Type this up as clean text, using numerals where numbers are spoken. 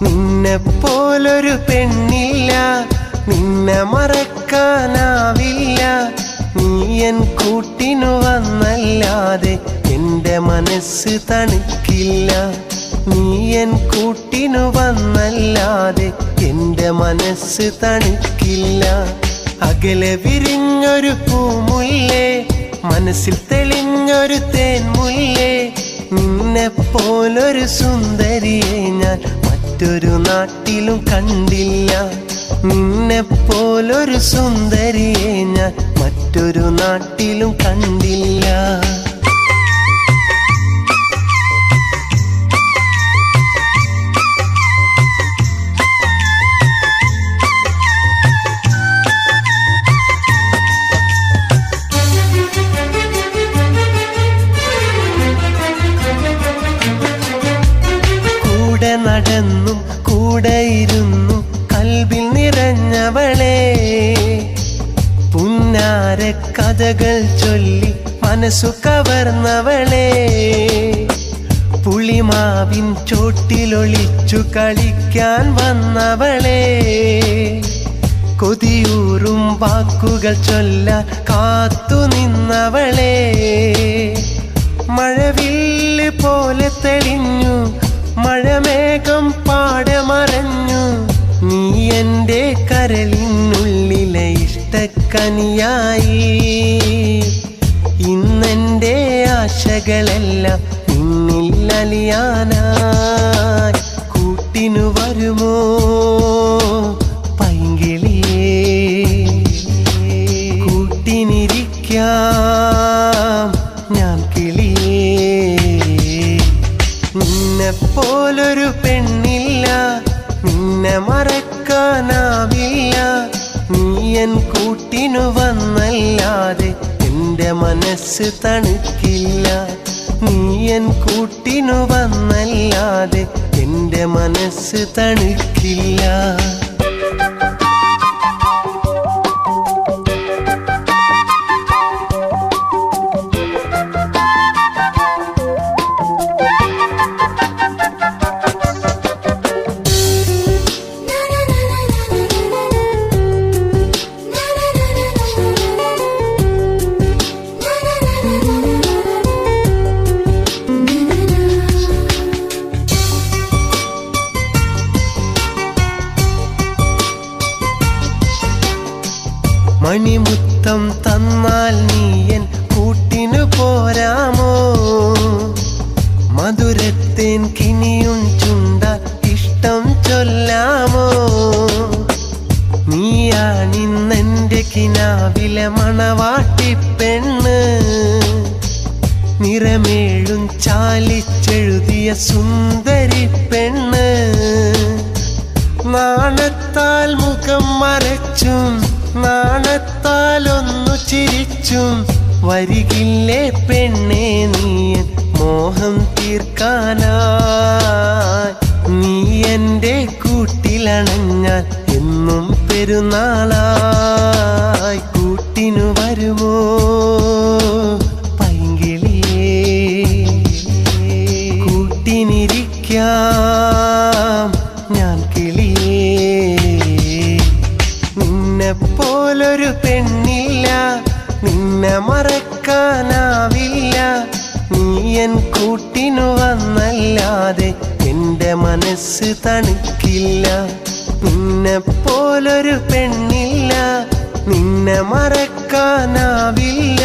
നിന്നെപ്പോലൊരു പെണ്ണില്ല, നിന്നെ മറക്കാനാവില്ല. നീ എൻ കൂട്ടിനു വന്നല്ലാതെ എൻ്റെ മനസ്സ് തണുക്കില്ല. നീ എൻ കൂട്ടിനു വന്നല്ലാതെ എൻ്റെ മനസ്സ് തണുക്കില്ല. അകലെ വിരിഞ്ഞൊരു പൂമുല്ലേ, മനസ്സിൽ തെളിഞ്ഞൊരു തേൻമുല്ലേ. നിന്നെപ്പോലൊരു സുന്ദരിയെ ഞാൻ മറ്റൊരു നാട്ടിലും കണ്ടില്ല. നിന്നെപ്പോലൊരു സുന്ദരിയെ ഞാൻ മറ്റൊരു നാട്ടിലും കണ്ടില്ല. കൂടെ നടന്നും കൂടെയിരുന്നു കൽബിൽ നിറഞ്ഞവളെ. പുന്നാര കഥകൾ ചൊല്ലി മനസ്സു കവർന്നവളെ. പുളിമാവിൻ ചോട്ടിലൊളിച്ചു കളിക്കാൻ വന്നവളെ. കൊതിയൂറും വാക്കുകൾ ചൊല്ലാൻ കാത്തു നിന്നവളെ. മഴവില്ല് പോലെ തെളിഞ്ഞു മഴമേഘം പാടെ മറഞ്ഞു. നീ എൻ്റെ കരളിനുള്ളിലെ ഇഷ്ടക്കനിയായി. ഇന്നെൻ്റെ ആശകളെല്ലാം നിന്നിൽ അലിയാനായി. കൂട്ടിനു വരുമോ പൈങ്കിളിയേ, കൂട്ടിനിരിക്കാം ഞാൻ കിളിയേ. നിന്നെപ്പോലൊരു പെണ്ണില്ല, നിന്നെ മറക്കാനാവില്ല. നീ എൻ കൂട്ടിനു വന്നല്ലാതെ എൻ്റെ മനസ്സ് തണുക്കില്ല. നീ എൻ കൂട്ടിനു വന്നല്ലാതെ എൻ്റെ മനസ്സ് തണുക്കില്ല. മണിമുത്തം തന്നാൽ നീ എൻ കൂട്ടിനു പോരാമോ? മധുരത്തേൻ കിനിയും ചുണ്ട ഇഷ്ടം ചൊല്ലാമോ? നീയാണിന്നെൻ്റെ കിനാവിലെ മണവാട്ടിപ്പെണ്ണ്. നിറമേഴും ചാലിച്ചെഴുതിയ സുന്ദരി പെണ്ണ്. നാണത്താൽ മുഖം മറച്ചും നാണത്താൽ ഒന്നു ചിരിച്ചും വരികില്ലേ പെണ്ണേ നീ മോഹം തീർക്കാനായി. നീ എൻ്റെ കൂട്ടിലണഞ്ഞാൽ എന്നും പെരുന്നാളായി. കൂട്ടിനു വരുമോ പൈങ്കിളിയേ, കൂട്ടിനിരിക്കാം ഞാൻ കിളിയേ. നിന്നെപ്പോലൊരു പെണ്ണില്ല, നിന്നെ മറക്കാനാവില്ല. നീ എൻ കൂട്ടിനു വന്നല്ലാതെ എൻ്റെ മനസ്സ് തണുക്കില്ല. നിന്നെപ്പോലൊരു പെണ്ണില്ല, നിന്നെ മറക്കാനാവില്ല.